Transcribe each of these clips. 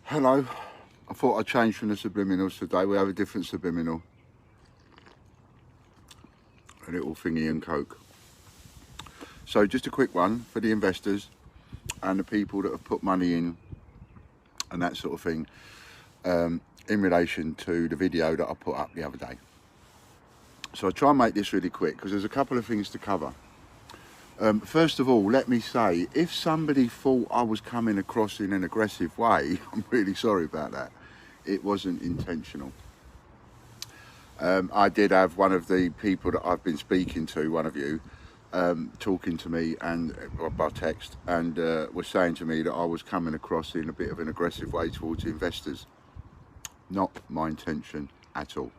Hello, I thought I'd change from the subliminals today. We have a different subliminal. A little thingy and coke. So just a quick one for the investors and the people that have put money in and that sort of thing, in relation to the video that I put up the other day. So I'll try and make this really quick because there's a couple of things to cover. First of all, let me say, if somebody thought I was coming across in an aggressive way, I'm really sorry about that. It wasn't intentional. I did have one of the people that I've been speaking to, one of you, talking to me and by text, and was saying to me that I was coming across in a bit of an aggressive way towards investors. Not my intention at all.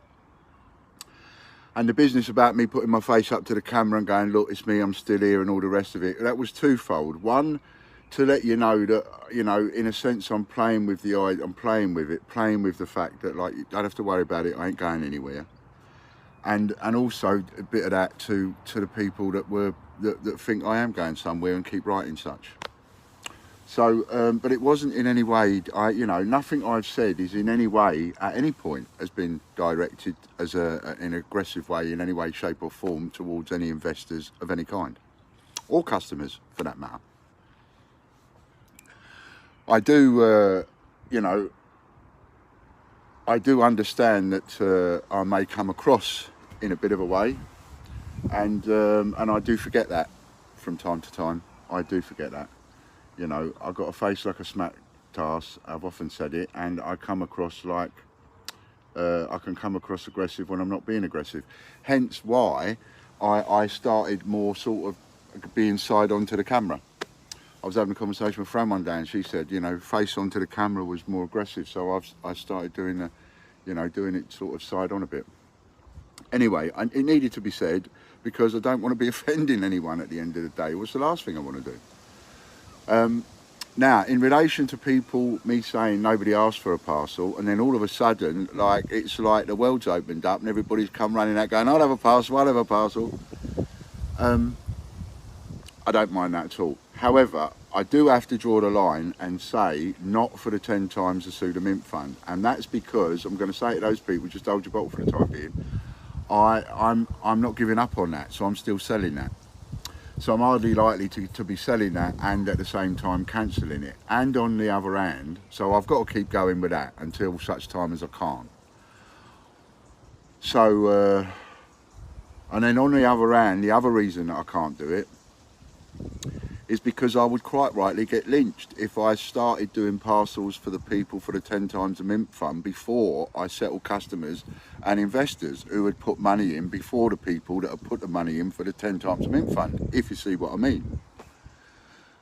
And the business about me putting my face up to the camera and going, look, it's me, I'm still here, and all the rest of it, that was twofold. One, to let you know that, you know, in a sense, I'm playing with the idea, I'm playing with it, playing with the fact that, like, you don't have to worry about it, I ain't going anywhere. And also a bit of that to the people that think I am going somewhere and keep writing such. So, but it wasn't in any way, you know, nothing I've said is in any way, at any point, has been directed as an aggressive way in any way, shape or form towards any investors of any kind, or customers for that matter. I do, you know, I do understand that I may come across in a bit of a way, and I do forget that from time to time. I do forget that. You know, I've got a face like a smack task, I've often said it, and I come across like, I can come across aggressive when I'm not being aggressive. Hence why I started more sort of being side on to the camera. I was having a conversation with Fran one day and she said, you know, face onto the camera was more aggressive. So I started doing the, you know, doing it sort of side on a bit. Anyway, it needed to be said because I don't want to be offending anyone at the end of the day. What's the last thing I want to do? Now, in relation to people, me saying nobody asked for a parcel, and then all of a sudden, like, it's like the world's opened up and everybody's come running out going, I'll have a parcel, I'll have a parcel. I don't mind that at all. However, I do have to draw the line and say, not for the 10 times the Suda Mint Fund. And that's because, I'm going to say to those people, just hold your bottle for the time being, I'm not giving up on that, so I'm still selling that. So I'm hardly likely to be selling that and at the same time cancelling it. And on the other hand, so I've got to keep going with that until such time as I can't. So, and then on the other hand, the other reason that I can't do it is because I would quite rightly get lynched if I started doing parcels for the people for the 10 times the Mint Fund before I settle customers and investors who had put money in before the people that had put the money in for the 10 times the Mint Fund, if you see what I mean.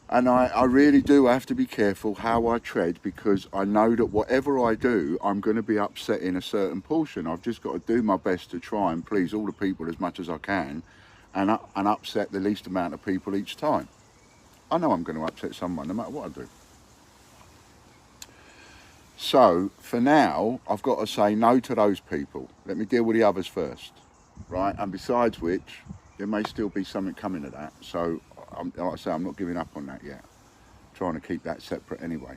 And I really do have to be careful how I tread, because I know that whatever I do, I'm going to be upsetting a certain portion. I've just got to do my best to try and please all the people as much as I can and upset the least amount of people each time. I know I'm going to upset someone no matter what I do. So for now, I've got to say no to those people. Let me deal with the others first, right? And besides which, there may still be something coming to that. So like I say, I'm not giving up on that yet. I'm trying to keep that separate anyway.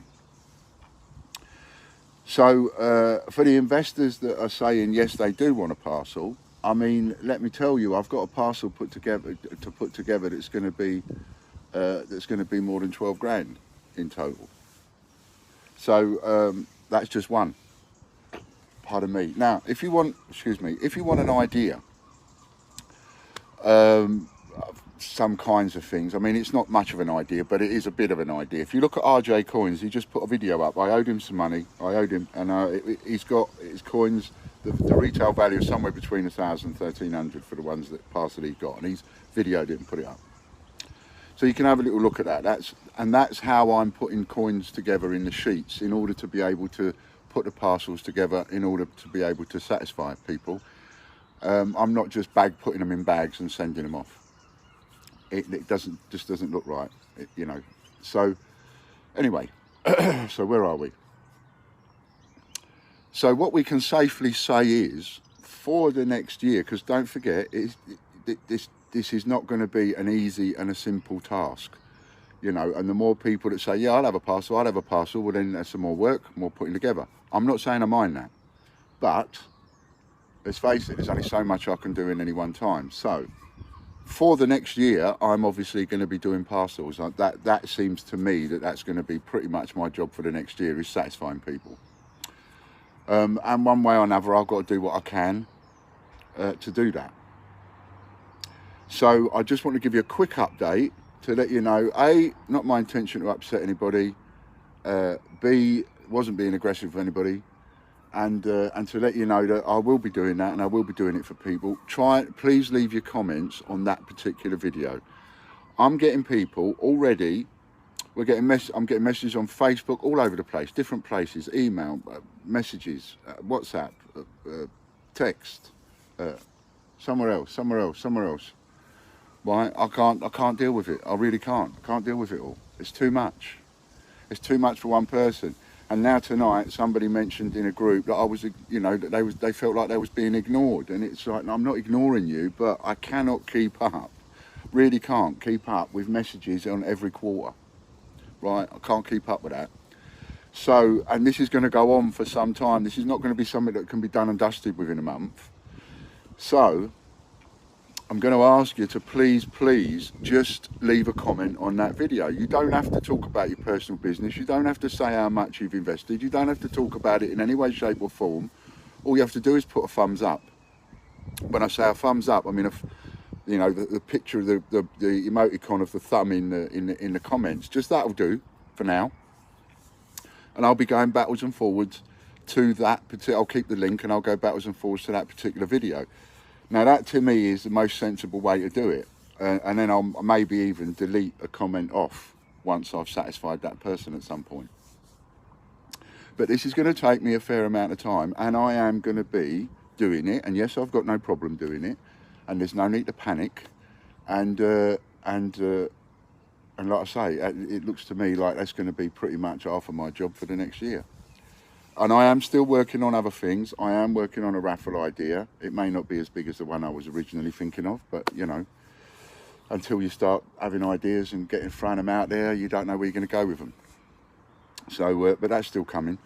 So for the investors that are saying yes, they do want a parcel, I mean, let me tell you, I've got a parcel put together that's going to be more than 12 grand in total. So that's just one. Pardon me. Now, if you want, if you want an idea, some kinds of things. I mean, it's not much of an idea, but it is a bit of an idea. If you look at RJ Coins, he just put a video up. I owed him some money. I owed him, and he's got his coins. The retail value is somewhere between 1,000 and 1,300 for the ones that parcel he's got, and he's videoed it and put it up. So you can have a little look at that. That's how I'm putting coins together in the sheets in order to be able to put the parcels together in order to be able to satisfy people. I'm not just putting them in bags and sending them off. It just doesn't look right, you know. So anyway, so where are we? So what we can safely say is, for the next year, because don't forget, this is not going to be an easy and a simple task. you know, and the more people that say, yeah, I'll have a parcel, I'll have a parcel, well then that's some more work, more putting together. I'm not saying I mind that, but let's face it, there's only so much I can do in any one time. So for the next year, I'm obviously going to be doing parcels. That seems to me that that's going to be pretty much my job for the next year, is satisfying people. And one way or another, I've got to do what I can to do that. So I just want to give you a quick update to let you know, A, not my intention to upset anybody, B, wasn't being aggressive with anybody, and to let you know that I will be doing that, and I will be doing it for people. Please leave your comments on that particular video. I'm getting people already. I'm getting messages on Facebook, all over the place, different places, email, messages, WhatsApp, text, somewhere else. Right? I can't deal with it. I really can't. I can't deal with it all. It's too much. It's too much for one person. And now tonight, somebody mentioned in a group that I was, you know, that they felt like they was being ignored. And it's like, I'm not ignoring you, but I cannot keep up. Really can't keep up with messages on every quarter. Right? I can't keep up with that. So, and this is going to go on for some time. This is not going to be something that can be done and dusted within a month. So, I'm going to ask you to please just leave a comment on that video. You don't have to talk about your personal business. You don't have to say how much you've invested. You don't have to talk about it in any way, shape or form. All you have to do is put a thumbs up. When I say a thumbs up, I mean, you know, the picture of the emoticon of the thumb in the comments. Just that'll do for now. And I'll be going backwards and forwards to that particular, I'll keep the link and I'll go backwards and forwards to that particular video. Now that to me is the most sensible way to do it. And then I'll maybe even delete a comment off once I've satisfied that person at some point. But this is going to take me a fair amount of time, and I am going to be doing it. And yes, I've got no problem doing it, and there's no need to panic. And like I say, it looks to me like that's going to be pretty much half of my job for the next year. And I am still working on other things. I am working on a raffle idea. It may not be as big as the one I was originally thinking of, but you know, until you start having ideas and throwing them out there, you don't know where you're going to go with them. So, but that's still coming.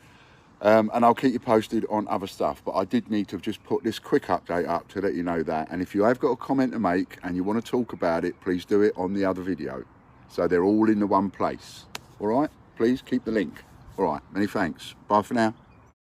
And I'll keep you posted on other stuff. But I did need to just put this quick update up to let you know that. And if you have got a comment to make and you want to talk about it, please do it on the other video. So they're all in the one place. All right? Please keep the link. All right, many thanks. Bye for now.